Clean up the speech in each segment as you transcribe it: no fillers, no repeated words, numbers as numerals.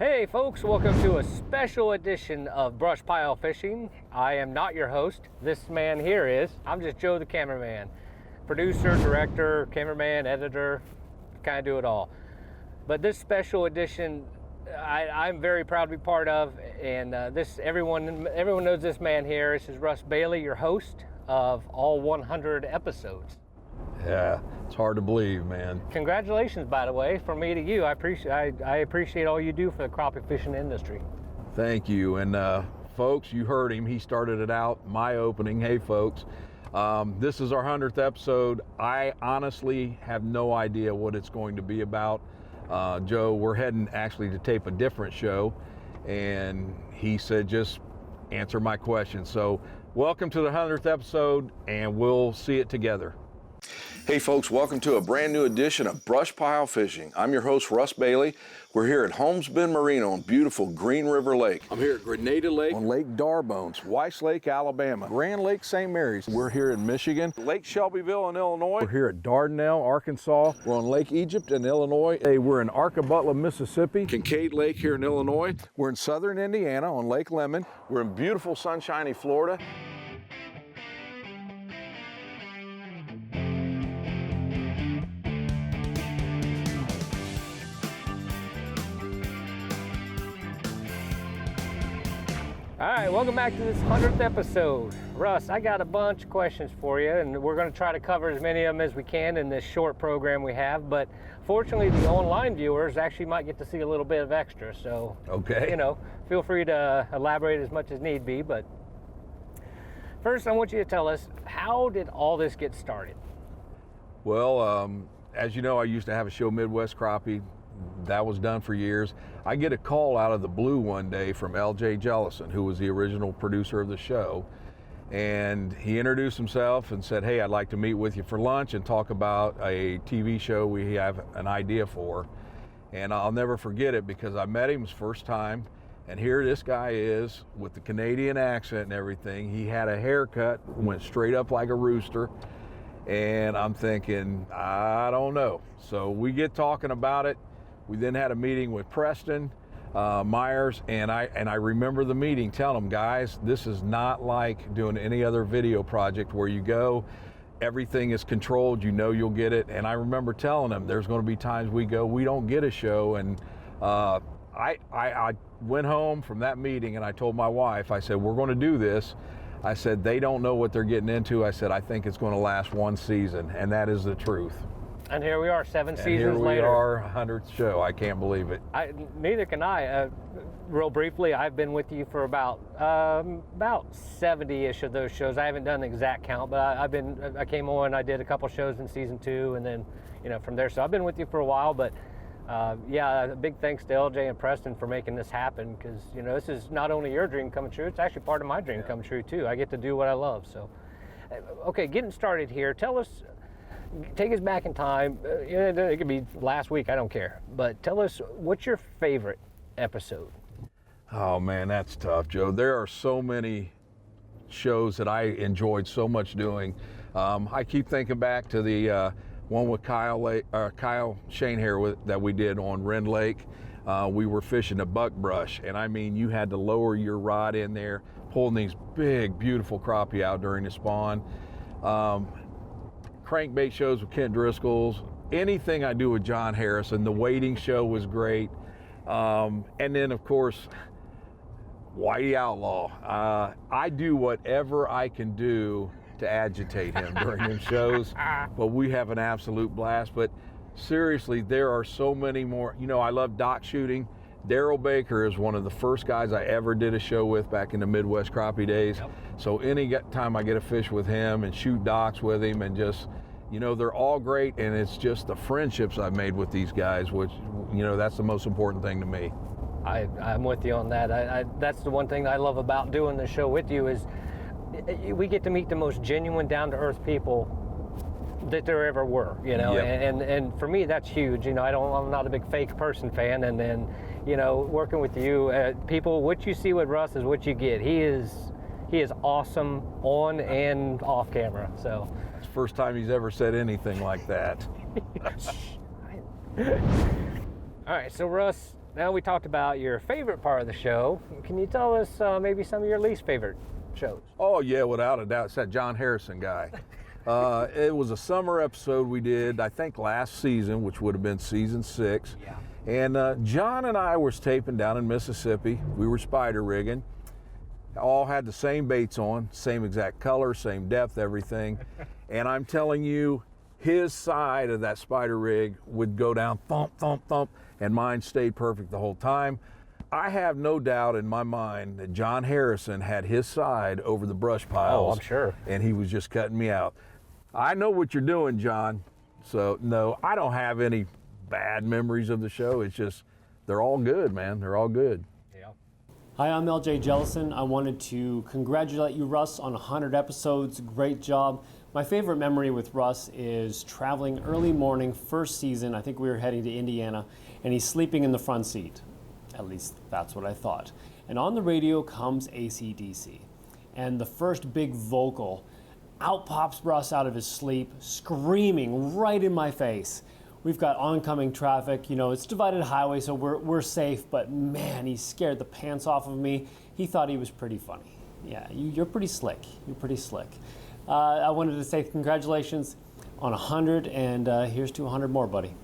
Hey folks, welcome to a special edition of BrushPile Fishing. I am not your host. This man here is. I'm just Joe the Cameraman. Producer, director, cameraman, editor, kind of do it all. But this special edition, I'm very proud to be part of, and everyone knows this man here. This is Russ Bailey, your host of all 100 episodes. Yeah, it's hard to believe, man. Congratulations, by the way, from me to you. I appreciate all you do for the crappie fishing industry. Thank you. And folks, you heard him. He started it out, my opening. Hey, folks, this is our 100th episode. I honestly have no idea what it's going to be about. Joe, we're heading actually to tape a different show, and he said just answer my questions. So welcome to the 100th episode, and we'll see it together. Hey folks, welcome to a brand new edition of BrushPile Fishing. I'm your host, Russ Bailey. We're here at Holmes Bend Marina on beautiful Green River Lake. I'm here at Grenada Lake, on Lake Darbones, Weiss Lake, Alabama, Grand Lake St. Mary's. We're here in Michigan, Lake Shelbyville in Illinois. We're here at Dardanelle, Arkansas. We're on Lake Egypt in Illinois. Hey, we're in Arkabutla, Mississippi. Kincaid Lake here in Illinois. We're in southern Indiana on Lake Lemon. We're in beautiful sunshiny Florida. All right, welcome back to this 100th episode. Russ, I got a bunch of questions for you, and we're going to try to cover as many of them as we can in this short program we have, but fortunately the online viewers actually might get to see a little bit of extra, so okay, feel free to elaborate as much as need be. But first I want you to tell us, how did all this get started? Well, as you know, I used to have a show, Midwest Crappie. That was done for years. I get a call out of the blue one day from L.J. Jellison, who was the original producer of the show, and he introduced himself and said, hey, I'd like to meet with you for lunch and talk about a TV show we have an idea for. And I'll never forget it because I met him his first time, and here this guy is with the Canadian accent and everything. He had a haircut, went straight up like a rooster, and I'm thinking, I don't know. So we get talking about it. We then had a meeting with Preston Myers, and I remember the meeting telling them, guys, this is not like doing any other video project where you go, everything is controlled, you'll get it. And I remember telling them there's going to be times we don't get a show. And I went home from that meeting and I told my wife, I said, we're going to do this. I said, they don't know what they're getting into. I said, I think it's going to last one season, and that is the truth. And here we are, 7 seasons later. Here we are, 100th show. I can't believe it. Neither can I. Real briefly, I've been with you for about 70-ish of those shows. I haven't done the exact count, but I came on, I did a couple shows in season 2, and then from there. So I've been with you for a while, but yeah, a big thanks to LJ and Preston for making this happen, because this is not only your dream coming true, it's actually part of my dream coming true too. I get to do what I love. So, okay, getting started here. Tell us. Take us back in time. It could be last week, I don't care. But tell us, what's your favorite episode? Oh man, that's tough, Joe. There are so many shows that I enjoyed so much doing. I keep thinking back to the one with Kyle Shane here that we did on Wren Lake. We were fishing a buckbrush, and I mean, you had to lower your rod in there, pulling these big, beautiful crappie out during the spawn. Crankbait shows with Kent Driscoll's, anything I do with John Harrison. The wading show was great. And then of course, Whitey Outlaw. I do whatever I can do to agitate him during them shows, but we have an absolute blast. But seriously, there are so many more. I love dock shooting. Daryl Baker is one of the first guys I ever did a show with back in the Midwest Crappie days. Yep. So any time I get a fish with him and shoot docks with him, and just, they're all great, and it's just the friendships I've made with these guys, which, that's the most important thing to me. I'm with you on that. That's the one thing I love about doing the show with you, is we get to meet the most genuine, down-to-earth people that there ever were, Yep. and for me that's huge. I'm not a big fake person fan, and then working with you, people, what you see with Russ is what you get. He is awesome on and off camera. So it's the first time he's ever said anything like that. All right, so Russ, Now we talked about your favorite part of the show. Can you tell us maybe some of your least favorite shows? Oh yeah, without a doubt. It's that John Harrison guy. It was a summer episode we did, I think last season, which would have been season 6. Yeah. And John and I was taping down in Mississippi. We were spider rigging. All had the same baits on, same exact color, same depth, everything. And I'm telling you, his side of that spider rig would go down thump, thump, thump, and mine stayed perfect the whole time. I have no doubt in my mind that John Harrison had his side over the brush piles. Oh, I'm sure. And he was just cutting me out. I know what you're doing, John. So no, I don't have any bad memories of the show. It's just, they're all good, man. They're all good. Yeah. Hi, I'm LJ Jellison. I wanted to congratulate you, Russ, on 100 episodes. Great job. My favorite memory with Russ is traveling early morning, first season. I think we were heading to Indiana, and he's sleeping in the front seat. At least that's what I thought. And on the radio comes AC/DC. And the first big vocal, out pops Russ out of his sleep, screaming right in my face. We've got oncoming traffic, you know, it's divided highway, so we're safe, but man, he scared the pants off of me. He thought he was pretty funny. Yeah, you're pretty slick. You're pretty slick. I wanted to say congratulations on 100, and here's to 100 more, buddy.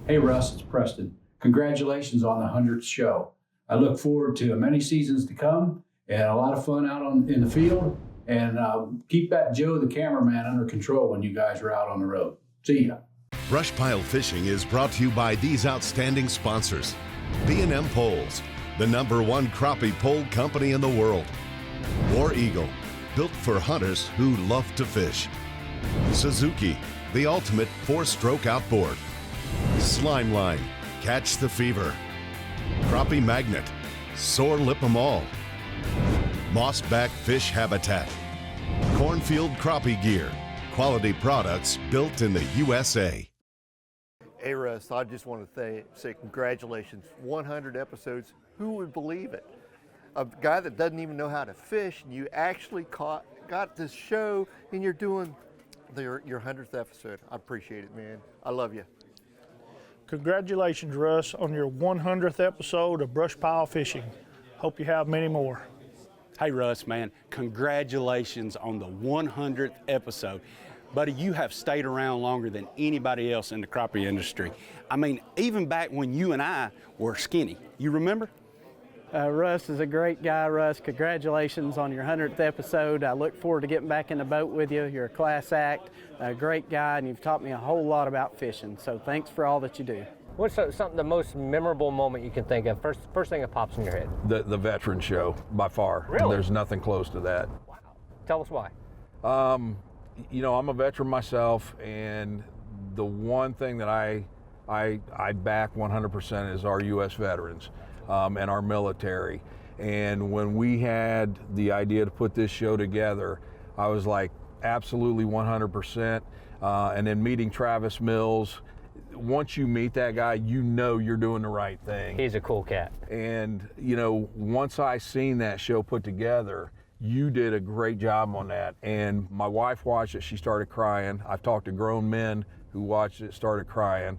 Hey Russ, it's Preston. Congratulations on the 100th show. I look forward to many seasons to come and a lot of fun out in the field. And keep that Joe the Cameraman under control when you guys are out on the road. See ya. BrushPile Fishing is brought to you by these outstanding sponsors. B&M Poles, the #1 crappie pole company in the world. War Eagle, built for hunters who love to fish. Suzuki, the ultimate 4-stroke outboard. Slime Line, catch the fever. Crappie Magnet, sore lip 'em all. Mossback Fish Habitat. Cornfield Crappie Gear, quality products built in the USA. Hey Russ, I just want to say congratulations. 100 episodes, who would believe it? A guy that doesn't even know how to fish, and you actually got this show, and you're doing your 100th episode. I appreciate it, man. I love you. Congratulations, Russ, on your 100th episode of BrushPile Fishing. Hope you have many more. Hey Russ, man, congratulations on the 100th episode. Buddy, you have stayed around longer than anybody else in the crappie industry. I mean, even back when you and I were skinny. You remember? Russ is a great guy, Russ. Congratulations on your 100th episode. I look forward to getting back in the boat with you. You're a class act, a great guy, and you've taught me a whole lot about fishing. So thanks for all that you do. What's the most memorable moment you can think of? First thing that pops in your head. The veteran show, by far. Really? There's nothing close to that. Wow. Tell us why. You know, I'm a veteran myself, and the one thing that I back 100% is our U.S. veterans and our military. And when we had the idea to put this show together, I was like, absolutely 100%. And then meeting Travis Mills, once you meet that guy, you know you're doing the right thing. He's a cool cat. And, you know, once I seen that show put together, you did a great job on that. And my wife watched it, she started crying. I've talked to grown men who watched it, started crying.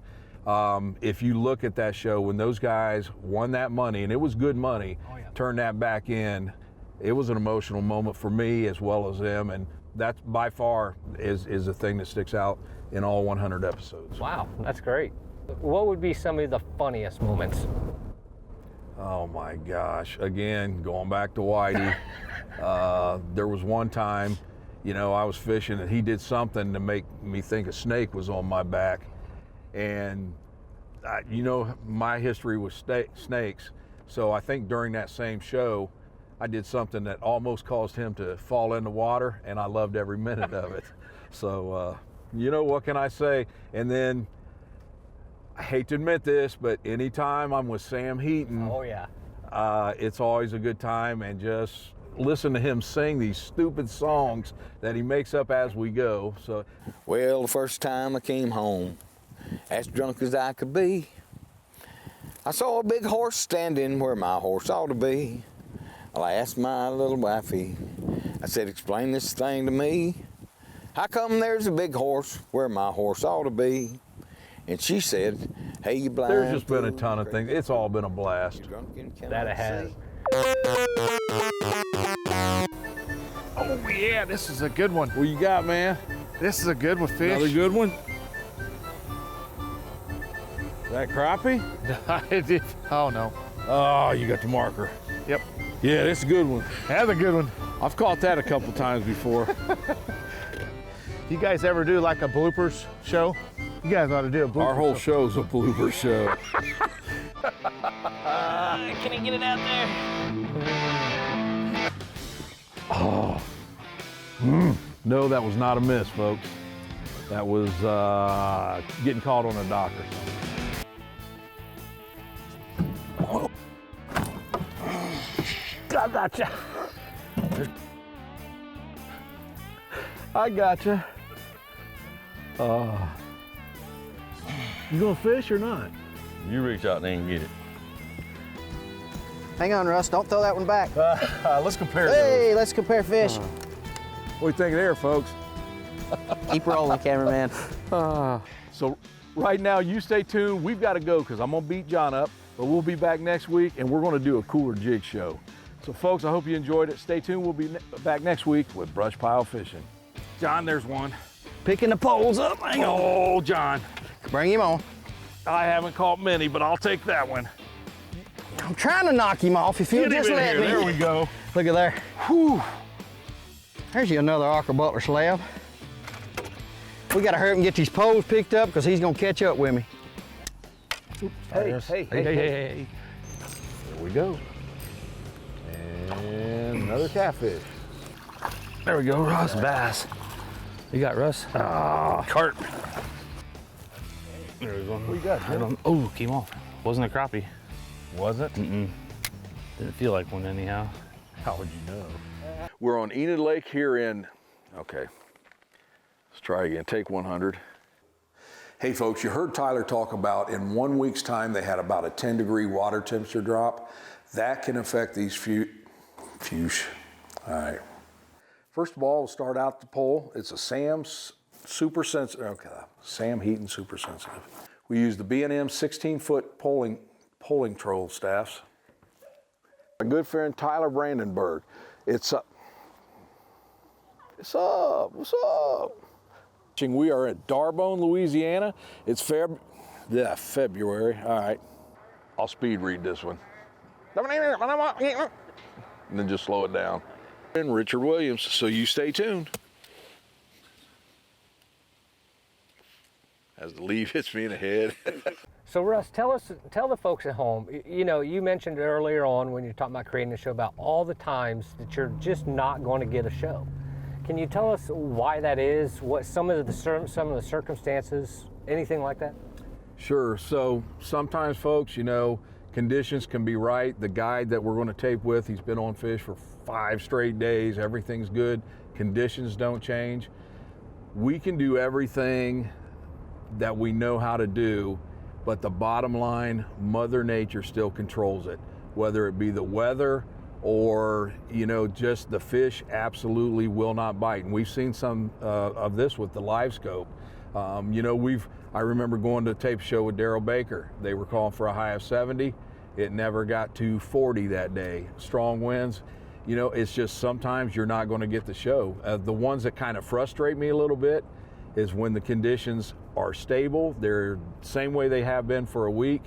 If you look at that show, when those guys won that money, and it was good money, turned that back in, it was an emotional moment for me as well as them. And that by far is the thing that sticks out in all 100 episodes. Wow, that's great. What would be some of the funniest moments? Oh my gosh, again, going back to Whitey, there was one time, you know, I was fishing and he did something to make me think a snake was on my back. And you know, my history with snakes, so I think during that same show, I did something that almost caused him to fall in the water, and I loved every minute of it. So, you know, what can I say? And then, I hate to admit this, but anytime I'm with Sam Heaton, oh yeah, it's always a good time, and just listen to him sing these stupid songs that he makes up as we go. So, well, the first time I came home, as drunk as I could be, I saw a big horse standing where my horse ought to be. Well, I asked my little wifey, I said, explain this thing to me. How come there's a big horse where my horse ought to be? And she said, Hey, you blind. There's just been a ton of things. It's all been a blast. That it has. Oh yeah, this is a good one. What you got, man? This is a good one, fish. Another good one? Is that crappie? Oh no. Oh, you got the marker. Yep. Yeah, that's a good one. That's a good one. I've caught that a couple times before. You guys ever do like a bloopers show? You guys ought to do a bloopers Our whole show's a blooper show. Can I get it out there? Oh. No, that was not a miss, folks. That was getting caught on a dock or something. I gotcha. I gotcha. You gonna fish or not? You reach out there and get it. Hang on, Russ. Don't throw that one back. Let's compare Hey, let's compare fish. What do you think there, folks? Keep rolling, cameraman. So right now, you stay tuned. We've got to go because I'm gonna beat John up, but we'll be back next week and we're gonna do a cooler jig show. So folks, I hope you enjoyed it. Stay tuned. We'll be back next week with Brush Pile Fishing. John, there's one. Picking the poles up. Hang on. Oh, John. Bring him on. I haven't caught many, but I'll take that one. I'm trying to knock him off. If you'll Get him just in let here. me. There we go. Look at there. Whew. There's you another Arca Butler slab. We got to hurry up and get these poles picked up because he's going to catch up with me. Hey. There we go. And another catfish. There we go, Russ bass. You got Russ? Carp. There's one. What you got, Jim? Oh, came off. Wasn't a crappie. Was it? Mm-mm. Didn't feel like one anyhow. How would you know? We're on Enid Lake here in, okay, let's try again, take 100. Hey folks, you heard Tyler talk about in 1 week's time they had about a 10-degree water temperature drop. That can affect these fuchs. All right. First of all, we'll start out the pole. It's a Sam Super Sensitive, okay, Sam Heaton Super Sensitive. We use the B&M 16-foot polling troll staffs. A good friend, Tyler Brandenburg. It's up. What's up? We are at Darbone, Louisiana. It's February. All right. I'll speed read this one. And then just slow it down. And Richard Williams, so you stay tuned. As the leaf hits me in the head. So Russ, tell the folks at home, you know, you mentioned earlier on when you're talking about creating a show about all the times that you're just not going to get a show. Can you tell us why that is? What some of the circumstances, anything like that? Sure. So sometimes, folks, you know, conditions can be right. The guide that we're going to tape with, he's been on fish for 5 straight days. Everything's good. Conditions don't change. We can do everything that we know how to do, but the bottom line, Mother Nature still controls it. Whether it be the weather or, you know, just the fish absolutely will not bite. And we've seen some of this with the live scope. You know, I remember going to a tape show with Daryl Baker. They were calling for a high of 70. It never got to 40 that day. Strong winds. You know, it's just sometimes you're not going to get the show. The ones that kind of frustrate me a little bit is when the conditions are stable. They're the same way they have been for a week,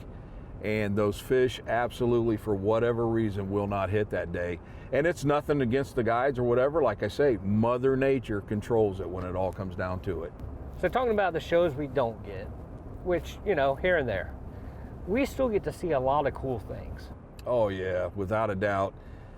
and those fish absolutely, for whatever reason, will not hit that day. And it's nothing against the guides or whatever. Like I say, Mother Nature controls it when it all comes down to it. So talking about the shows we don't get, which, you know, here and there, we still get to see a lot of cool things. Oh yeah, without a doubt.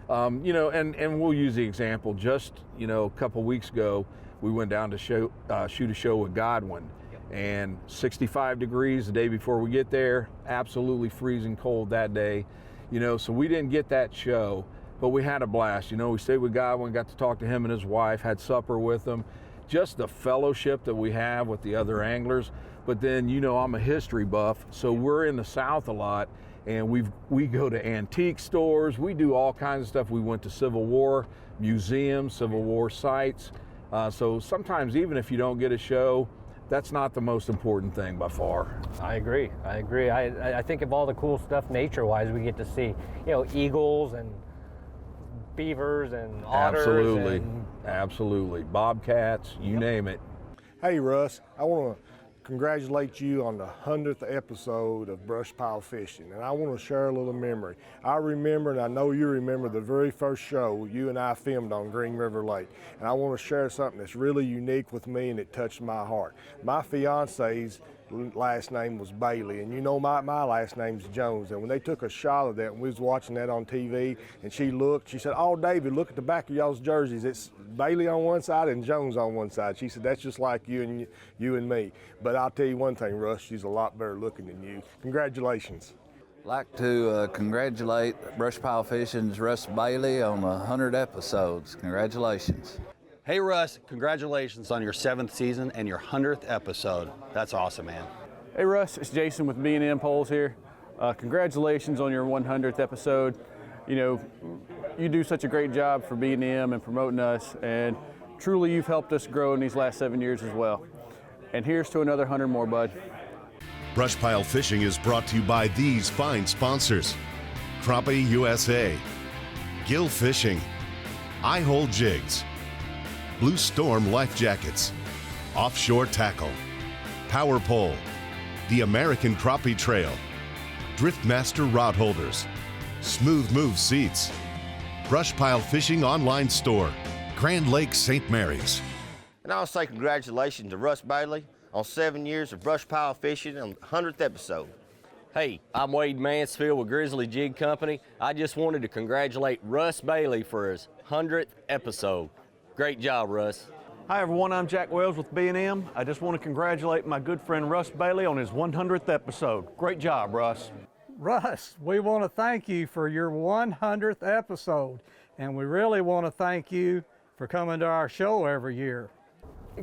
You know, and we'll use the example. Just, you know, a couple weeks ago, we went down to shoot a show with Godwin, and 65 degrees the day before we get there, absolutely freezing cold that day. You know, so we didn't get that show, but we had a blast. You know, we stayed with Godwin, got to talk to him and his wife, had supper with them. Just the fellowship that we have with the other anglers. But then, you know, I'm a history buff, so we're in the South a lot, and we go to antique stores, we do all kinds of stuff. We went to Civil War museums, Civil War sites. So sometimes even if you don't get a show, that's not the most important thing by far. I agree. I think of all the cool stuff nature-wise we get to see, you know, eagles and beavers and otters. Absolutely. Bobcats, you name it. Hey Russ, I want to congratulate you on the 100th episode of BrushPile Fishing, and I want to share a little memory. I remember, and I know you remember, the very first show you and I filmed on Green River Lake, and I want to share something that's really unique with me and it touched my heart. My fiance's last name was Bailey, and you know my last name's Jones, and when they took a shot of that and we was watching that on TV and she looked, she said, "Oh David, look at the back of y'all's jerseys, it's Bailey on one side and Jones on one side." She said, "That's just like you and me." But I'll tell you one thing, Russ, she's a lot better looking than you. Congratulations. I'd like to congratulate BrushPile Fishing's Russ Bailey on 100 episodes. Congratulations. Hey Russ, congratulations on your 7th season and your 100th episode. That's awesome, man. Hey Russ, it's Jason with B&M Poles here. Congratulations on your 100th episode. You know, you do such a great job for B&M and promoting us, and truly you've helped us grow in these last 7 years as well. And here's to another 100 more, bud. BrushPile Fishing is brought to you by these fine sponsors: Crappie USA, Gill Fishing, I Hold Jigs, Blue Storm Life Jackets, Offshore Tackle, Power Pole, the American Crappie Trail, Driftmaster Rod Holders, Smooth Move Seats, BrushPile Fishing Online Store, Grand Lake St. Mary's. And I want to say congratulations to Russ Bailey on 7 years of BrushPile Fishing and 100th episode. Hey, I'm Wade Mansfield with Grizzly Jig Company. I just wanted to congratulate Russ Bailey for his 100th episode. Great job, Russ. Hi everyone, I'm Jack Wells with B&M. I just want to congratulate my good friend Russ Bailey on his 100th episode. Great job, Russ. Russ, we want to thank you for your 100th episode, and we really want to thank you for coming to our show every year.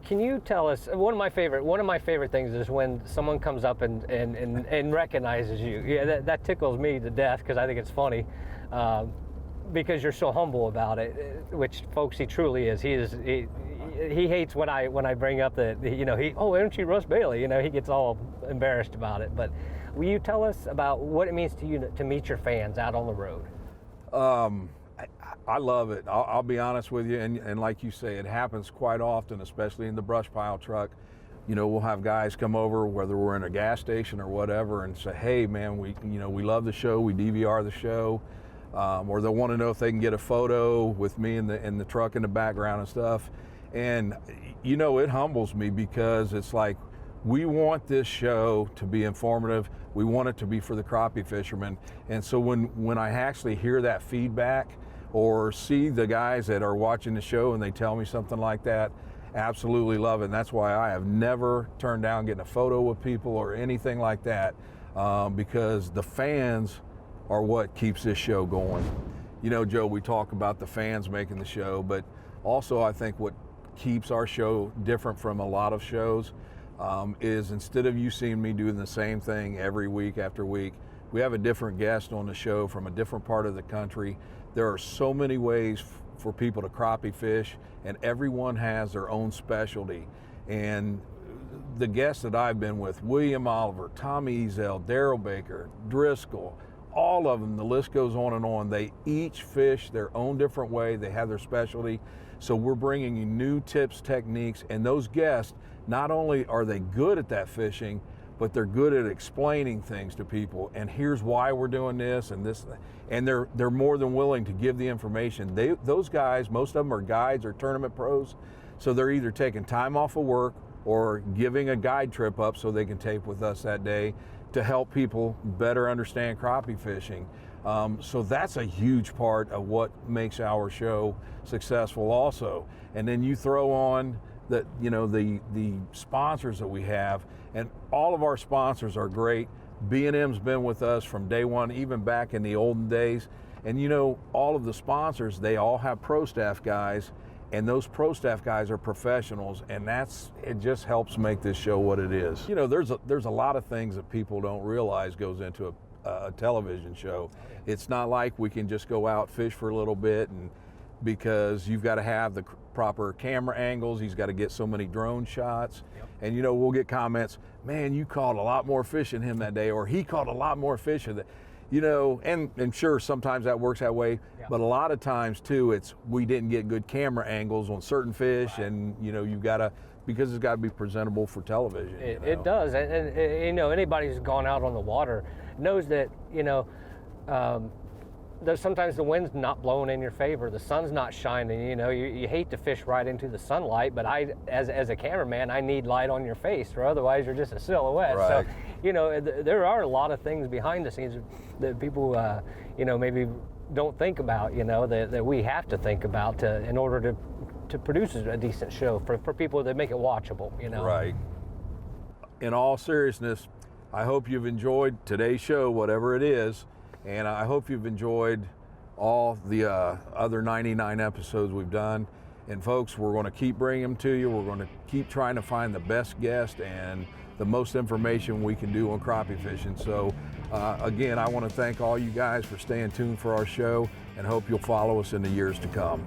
Can you tell us, one of my favorite things is when someone comes up and recognizes you. Yeah, that tickles me to death because I think it's funny. Because you're so humble about it, which folks, he truly is. He hates when I bring up that, you know, aren't you Russ Bailey? You know, he gets all embarrassed about it. But will you tell us about what it means to you to meet your fans out on the road? I love it. I'll be honest with you, and like you say, it happens quite often, especially in the brush pile truck. You know, we'll have guys come over, whether we're in a gas station or whatever, and say, "Hey, man, we love the show. We DVR the show." Or they'll want to know if they can get a photo with me in the truck in the background and stuff. And you know, it humbles me because it's like, we want this show to be informative. We want it to be for the crappie fishermen. And so when I actually hear that feedback or see the guys that are watching the show and they tell me something like that, absolutely love it. And that's why I have never turned down getting a photo with people or anything like that, because the fans are what keeps this show going. You know, Joe, we talk about the fans making the show, but also I think what keeps our show different from a lot of shows is, instead of you seeing me doing the same thing every week after week, we have a different guest on the show from a different part of the country. There are so many ways for people to crappie fish, and everyone has their own specialty. And the guests that I've been with, William Oliver, Tommy Ezel, Daryl Baker, Driscoll, all of them, the list goes on and on. They each fish their own different way. They have their specialty. So we're bringing you new tips, techniques, and those guests, not only are they good at that fishing, but they're good at explaining things to people. And here's why we're doing this and this, and they're more than willing to give the information. Those guys, most of them are guides or tournament pros, so they're either taking time off of work or giving a guide trip up so they can tape with us that day to help people better understand crappie fishing. So that's a huge part of what makes our show successful also. And then you throw on the sponsors that we have, and all of our sponsors are great. B&M's been with us from day one, even back in the olden days. And you know, all of the sponsors, they all have pro staff guys, and those pro staff guys are professionals, and it just helps make this show what it is. You know, there's a lot of things that people don't realize goes into a television show. It's not like we can just go out, fish for a little bit, and because you've got to have the proper camera angles. He's got to get so many drone shots. And you know, we'll get comments, man, you caught a lot more fish than him that day, or he caught a lot more fish than that. You know, and sure, sometimes that works that way, but a lot of times too, it's we didn't get good camera angles on certain fish, and you know, you've got to, because it's got to be presentable for television. It does, and you know, anybody who's gone out on the water knows that, you know, there's sometimes the wind's not blowing in your favor, the sun's not shining. You know, you hate to fish right into the sunlight, but as a cameraman, I need light on your face, or otherwise you're just a silhouette. Right. So, you know, there are a lot of things behind the scenes that people, you know, maybe don't think about. You know, that we have to think about in order to produce a decent show for people that make it watchable. You know. Right. In all seriousness, I hope you've enjoyed today's show, whatever it is. And I hope you've enjoyed all the other 99 episodes we've done. And folks, we're going to keep bringing them to you. We're going to keep trying to find the best guest and the most information we can do on crappie fishing. So again, I want to thank all you guys for staying tuned for our show, and hope you'll follow us in the years to come.